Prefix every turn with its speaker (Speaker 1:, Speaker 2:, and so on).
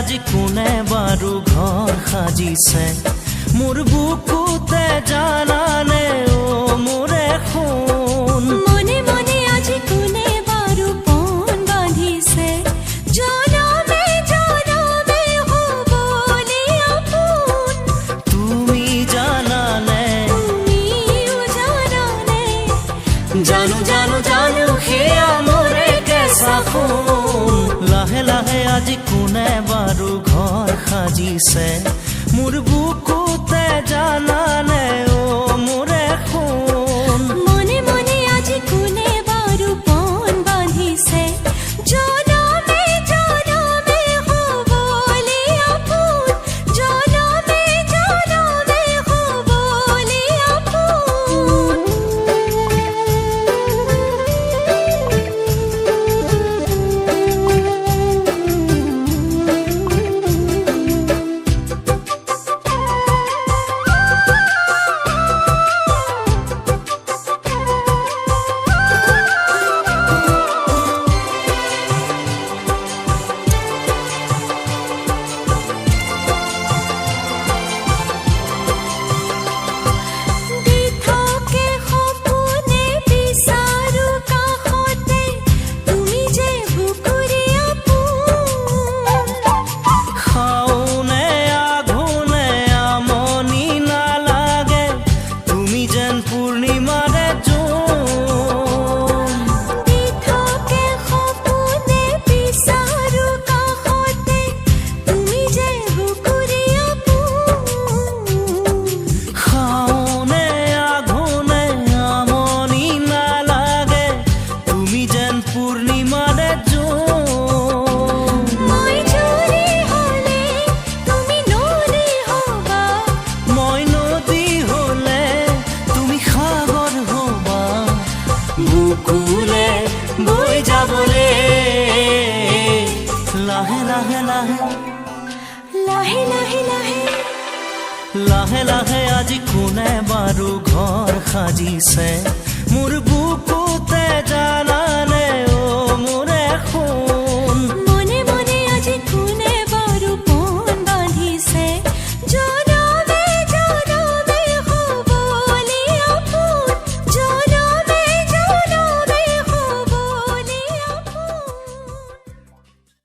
Speaker 1: আজি কোনে বাৰু ঘৰ সাজিছে মোৰ বুকুতে জানানে ও মোৰে সোণ
Speaker 2: মনে মনে আজি কোনে বাৰু পণ বান্ধিছে জনমে জনমে হ'বলে আপোন
Speaker 1: তুমি জানানে
Speaker 2: তুমিও জানানে
Speaker 1: জানো জানো জানো সেয়া মোৰে কেঁচা সোণ লাহে লাহে আজি কোনে বাৰু ঘৰ সাজিছে মোৰ বুকুতে জানানে ও মোৰে সোণ
Speaker 2: মনে মনে আজি কোনে বাৰু পণ বান্ধিছে জনমে জনমে হ'বলে আপোন জনমে জনমে হ'বলে আপোন
Speaker 1: বুকুলে বৈ যাবলে লাহে লাহে লাহে
Speaker 2: লাহে লাহে লাহে
Speaker 1: লাহে লাহে আজি কোনে বাৰু ঘৰ সাজিছে মোৰ